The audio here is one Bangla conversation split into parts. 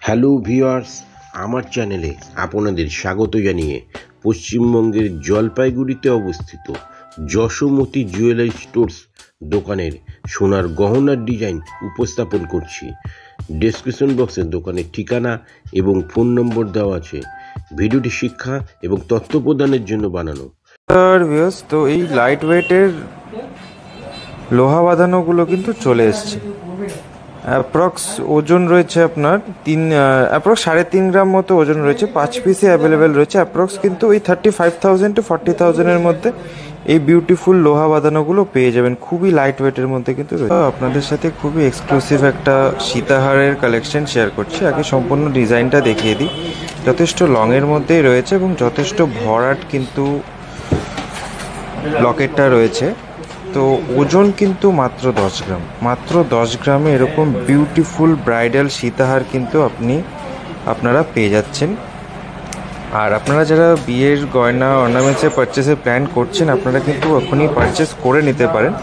হ্যালো ভিউয়ার্স, আমার চ্যানেলে আপনাদের স্বাগত জানিয়ে পশ্চিমবঙ্গের জলপাইগুড়িতে অবস্থিত যশোমতী জুয়েলারি স্টোর্স দোকানের সোনার গহনার ডিজাইন উপস্থাপন করছি। ডেসক্রিপশন বক্সে দোকানের ঠিকানা এবং ফোন নম্বর দেওয়া আছে। ভিডিওটি শিক্ষা এবং তথ্য প্রদানের জন্য বানানো। তো এই লাইট ওয়েটের লোহা বাঁধানোগুলো কিন্তু চলে এসছে। অ্যাপ্রক্স ওজন রয়েছে আপনার অ্যাপ্রক্স 3.5 গ্রাম মতো ওজন রয়েছে। 5 পিসে অ্যাভেলেবেল রয়েছে। অ্যাপ্রক্স কিন্তু ওই 35,000 to 40,000-এর মধ্যে এই বিউটিফুল লোহা বাঁধানোগুলো পেয়ে যাবেন। খুবই লাইট ওয়েটের মধ্যে কিন্তু রয়েছে। আপনাদের সাথে খুবই এক্সক্লুসিভ একটা সীতাহারের কালেকশন শেয়ার করছি। আগে সম্পূর্ণ ডিজাইনটা দেখিয়ে দিই। যথেষ্ট লংয়ের মধ্যেই রয়েছে এবং যথেষ্ট ভরাট কিন্তু লকেটটা রয়েছে। তো ওজন কিন্তু মাত্র 10 গ্রাম। মাত্র 10 গ্রামে এরকম বিউটিফুল ব্রাইডাল সীতাহার কিন্তু আপনারা পেয়ে যাচ্ছেন। আর আপনারা যারা বিয়ের গয়না অর্নামেন্টসে পারচেসের প্ল্যান করছেন, আপনারা কিন্তু এখনই পারচেস করে নিতে পারেন।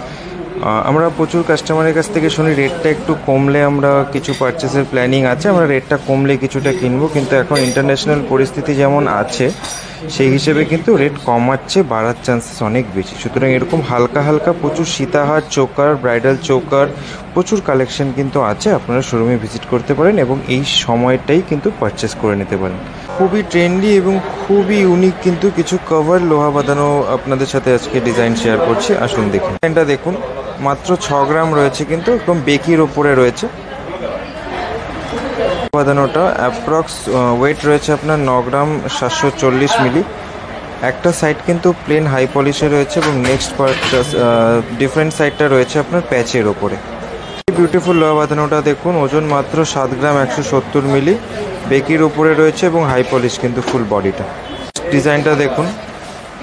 আমরা প্রচুর কাস্টমারের কাছ থেকে শুনি রেটটা একটু কমলে আমরা কিছু পারচেসের প্ল্যানিং আছে, আমরা রেটটা কমলে কিছুটা কিনবো। কিন্তু এখন ইন্টারন্যাশনাল পরিস্থিতি যেমন আছে সেই হিসেবে কিন্তু রেট কমাচ্ছে, বাড়ার চান্সেস অনেক বেশি। সুতরাং এরকম হালকা হালকা প্রচুর সীতাহার, চোকার, ব্রাইডাল চোকার প্রচুর কালেকশন কিন্তু আছে। আপনারা শোরুমে ভিজিট করতে পারেন এবং এই সময়টাই কিন্তু পারচেস করে নিতে পারেন। খুবই ট্রেন্ডি এবং খুবই ইউনিক কিন্তু কিছু কভার লোহা বাঁধানো আপনাদের সাথে আজকে ডিজাইন শেয়ার করছি। আসুন দেখুন। ডিজাইনটা দেখুন, মাত্র 6 গ্রাম রয়েছে, কিন্তু একদম বেকির ওপরে রয়েছে। বাঁধানোটা অ্যাপ্রক্স ওয়েট রয়েছে আপনার 9 গ্রাম 740 মিলি। একটা সাইড কিন্তু প্লেন হাই পলিশে রয়েছে এবং নেক্সট পার্টটা ডিফারেন্ট সাইডটা রয়েছে আপনার প্যাচের ওপরে। বিউটিফুল লোহা বাঁধানোটা দেখুন, ওজন মাত্র 7 গ্রাম 170 মিলি, বেকির উপরে রয়েছে এবং হাই পলিশ কিন্তু ফুল বডিটা। ডিজাইনটা দেখুন,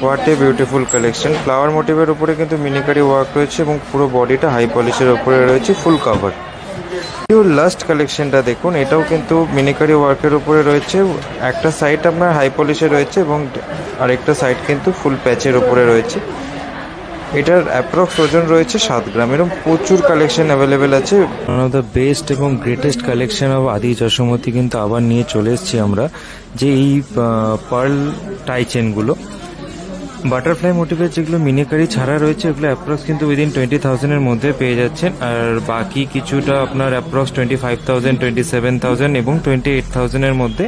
what a beautiful collection. Flower মোটিভের উপরে কিন্তু মিনিকারি ওয়ার্ক রয়েছে এবং পুরো বডিটা হাই পলিশের উপরে রয়েছে, ফুল কভার। লাস্ট কালেকশনটা দেখুন, এটাও কিন্তু মিনিকারি ওয়ার্কের উপরে রয়েছে। একটা সাইড আপনার হাই পলিশে রয়েছে এবং আরেকটা সাইড কিন্তু ফুল প্যাচের উপরে রয়েছে। এটার অ্যাপ্রক্স ওজন রয়েছে 7 গ্রাম। এরকম প্রচুর কালেকশন অ্যাভেলেবেল আছে। ওয়ান অফ দ্য বেস্ট এবং গ্রেটেস্ট কালেকশন অফ আদি যশোমতী কিন্তু আবার নিয়ে চলে এসেছি আমরা, যে এই পার্ল টাই চেনগুলো বাটারফ্লাই মোটিভের যেগুলো মিনিকারি ছাড়া রয়েছে, এগুলো অ্যাপ্রক্স কিন্তু উইদিন 20,000-এর মধ্যে পেয়ে যাচ্ছেন। আর বাকি কিছুটা আপনার অ্যাপ্রক্স 25,000, 27,000 এবং 28,000-এর মধ্যে